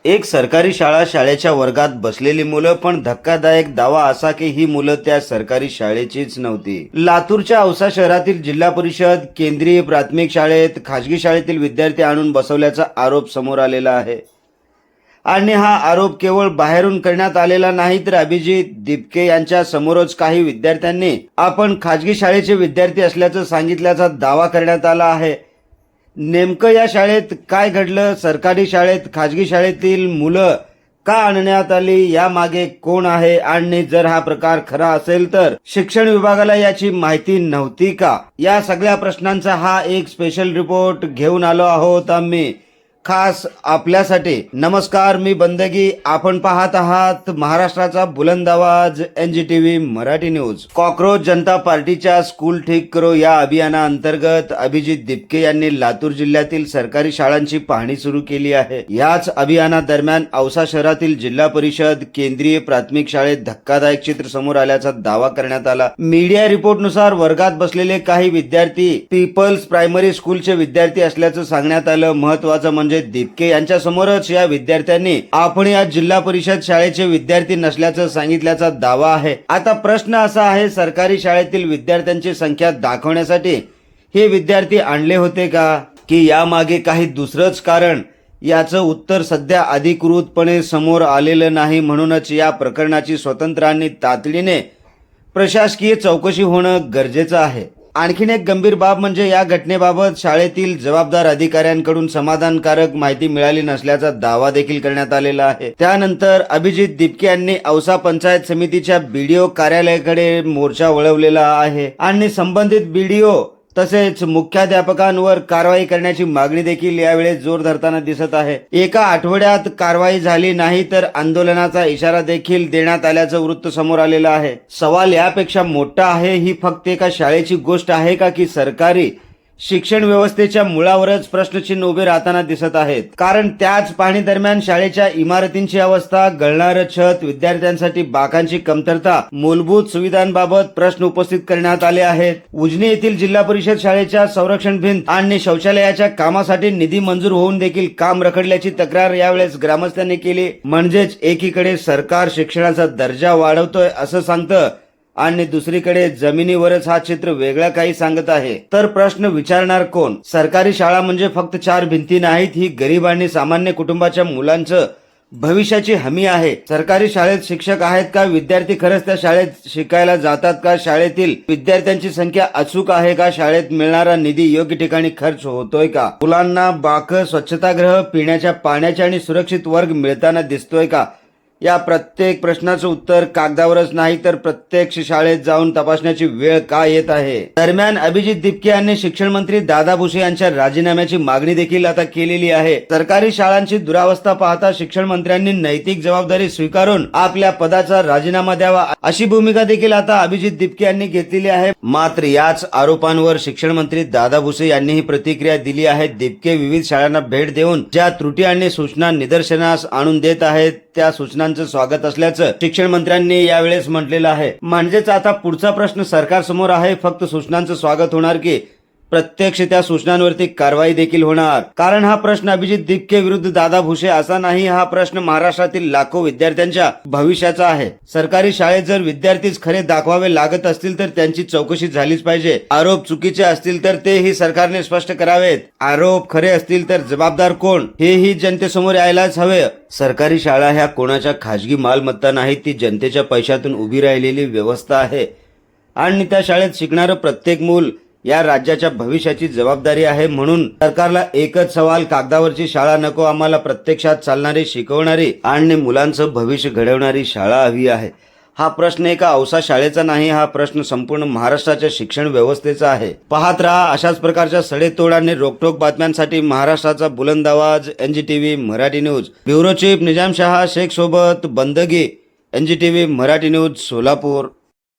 एक सरकारी शाळेच्या वर्गात बसलेली मुलं, पण धक्कादायक दावा असा की ही मुलं त्या सरकारी शाळेचीच नव्हती. लातूरच्या औसा शहरातील जिल्हा परिषद केंद्रीय प्राथमिक शाळेत खाजगी शाळेतील विद्यार्थी आणून बसवल्याचा आरोप समोर आलेला आहे. आणि हा आरोप केवळ बाहेरून करण्यात आलेला नाही, तर अभिजित दिपके यांच्या समोरच काही विद्यार्थ्यांनी आपण खाजगी शाळेचे विद्यार्थी असल्याचं सांगितल्याचा दावा करण्यात आला आहे. नेमकं या शाळेत काय घडलं, सरकारी शाळेत खाजगी शाळेतील मुलं का आणण्यात आली, यामागे कोण आहे, आणि जर हा प्रकार खरा असेल तर शिक्षण विभागाला याची माहिती नव्हती का, या सगळ्या प्रश्नांचा हा एक स्पेशल रिपोर्ट घेऊन आलो आहोत आम्ही खास आपल्यासाठी. नमस्कार, मी बंदगी. आपण पाहत आहात महाराष्ट्राचा बुलंद आवाज NGTV मराठी न्यूज. कॉक्रोच जनता पार्टीच्या स्कूल ठीक करो या अभियानाअंतर्गत अभिजित दिपके यांनी लातूर जिल्ह्यातील सरकारी शाळांची पाहणी सुरू केली आहे. याच अभियानादरम्यान औसा शहरातील जिल्हा परिषद केंद्रीय प्राथमिक शाळेत धक्कादायक चित्र समोर आल्याचा दावा करण्यात आला. मीडिया रिपोर्टनुसार वर्गात बसलेले काही विद्यार्थी पीपल्स प्रायमरी स्कूलचे विद्यार्थी असल्याचं सांगण्यात आलं. महत्वाचं म्हणजे दिपके यांच्या समोरच या विद्यार्थ्यांनी आपण या जिल्हा परिषद शाळेचे विद्यार्थी नसल्याचं सांगितल्याचा दावा आहे. आता प्रश्न असा आहे, सरकारी शाळेतील विद्यार्थ्यांची संख्या दाखवण्यासाठी हे विद्यार्थी आणले होते का, की यामागे काही दुसरंच कारण? याचं उत्तर सध्या अधिकृतपणे समोर आलेलं नाही. म्हणूनच या प्रकरणाची स्वतंत्र आणि तातडीने प्रशासकीय चौकशी होणं गरजेचं आहे. आणखीन एक गंभीर बाब म्हणजे या घटनेबाबत शाळेतील जबाबदार अधिकाऱ्यांकडून समाधानकारक माहिती मिळाली नसल्याचा दावा देखील करण्यात आलेला आहे. त्यानंतर अभिजित दिपके यांनी औसा पंचायत समितीच्या BDO कार्यालयाकडे मोर्चा वळवलेला आहे आणि संबंधित BDO तसेच मुख्याध्यापकांवर कारवाई करण्याची मागणी देखील यावेळेस जोर धरताना दिसत आहे. एका आठवड्यात कारवाई झाली नाही तर आंदोलनाचा इशारा देखील देण्यात आल्याचं वृत्त समोर आलेलं आहे. सवाल यापेक्षा मोठा आहे, ही फक्त एका शाळेची गोष्ट आहे का, की सरकारी शिक्षण व्यवस्थेच्या मुळावरच प्रश्नचिन्ह उभे राहताना दिसत आहेत? कारण त्याच पाहणी दरम्यान शाळेच्या इमारतींची अवस्था, गळणारं छत, विद्यार्थ्यांसाठी बाकांची कमतरता, मूलभूत सुविधांबाबत प्रश्न उपस्थित करण्यात आले आहेत. उजनी येथील जिल्हा परिषद शाळेच्या संरक्षण भिंत आणि शौचालयाच्या कामासाठी निधी मंजूर होऊन देखील काम रखडल्याची तक्रार यावेळेस ग्रामस्थांनी केली. म्हणजेच एकीकडे सरकार शिक्षणाचा दर्जा वाढवतोय असं सांगतं आणि दुसरीकडे जमिनीवरच हा चित्र वेगळा काही सांगत आहे. तर प्रश्न विचारणार कोण? सरकारी शाळा म्हणजे फक्त 4 भिंती नाहीत, ही गरीब आणि सामान्य कुटुंबाच्या मुलांचं भविष्याची हमी आहे. सरकारी शाळेत शिक्षक आहेत का? विद्यार्थी खरंच त्या शाळेत शिकायला जातात का? शाळेतील विद्यार्थ्यांची संख्या अचूक आहे का? शाळेत मिळणारा निधी योग्य ठिकाणी खर्च होतोय का? मुलांना बाकं, स्वच्छतागृह, पिण्याच्या पाण्याचे आणि सुरक्षित वर्ग मिळताना दिसतोय का? या प्रत्येक प्रश्नाचं उत्तर कागदावरच नाही तर प्रत्यक्ष शाळेत जाऊन तपासण्याची वेळ का येत आहे? दरम्यान अभिजित दिपके यांनी शिक्षण मंत्री दादा भुसे यांच्या राजीनाम्याची मागणी देखील आता केलेली आहे. सरकारी शाळांची दुरावस्था पाहता शिक्षण मंत्र्यांनी नैतिक जबाबदारी स्वीकारून आपल्या पदाचा राजीनामा द्यावा, अशी भूमिका देखील आता अभिजित दिपके यांनी घेतलेली आहे. मात्र याच आरोपांवर शिक्षण मंत्री दादा भुसे यांनीही प्रतिक्रिया दिली आहे. दिपके विविध शाळांना भेट देऊन ज्या त्रुटी आणि सूचना निदर्शनास आणून देत आहेत त्या सूचनांचं स्वागत असल्याचं शिक्षण मंत्र्यांनी यावेळेस म्हटलेलं आहे. म्हणजेच आता पुढचा प्रश्न सरकारसमोर आहे, फक्त सूचनांचं स्वागत होणार की प्रत्यक्ष त्या सूचनांवरती कारवाई देखील होणार? कारण हा प्रश्न अभिजित दिपके विरुद्ध दादा भुसे असा नाही, हा प्रश्न महाराष्ट्रातील लाखो विद्यार्थ्यांच्या भविष्याचा आहे. सरकारी शाळेत जर विद्यार्थीच खरे दाखवावे लागत असतील तर त्यांची चौकशी झालीच पाहिजे. आरोप चुकीचे असतील तर तेही सरकारने स्पष्ट करावेत. आरोप खरे असतील तर जबाबदार कोण, हेही जनतेसमोर यायलाच हवे. सरकारी शाळा ह्या कोणाच्या खाजगी मालमत्ता नाही, ती जनतेच्या पैशातून उभी राहिलेली व्यवस्था आहे आणि त्या शाळेत शिकणारं प्रत्येक मूल या राज्याच्या भविष्याची जबाबदारी आहे. म्हणून सरकारला एकच सवाल, कागदावरची शाळा नको, आम्हाला प्रत्यक्षात चालणारी, शिकवणारी आणि मुलांचं भविष्य घडवणारी शाळा हवी आहे. हा प्रश्न एका औसा शाळेचा नाही, हा प्रश्न संपूर्ण महाराष्ट्राच्या शिक्षण व्यवस्थेचा आहे. पाहत रहा अशाच प्रकारच्या सडेतोड आणि रोकटोक बातम्यांसाठी महाराष्ट्राचा बुलंद आवाज NGTV Marathi news. Bureau chief Nizam Shah Sheikh सोबत बंदगी, NGTV मराठी न्यूज, सोलापूर.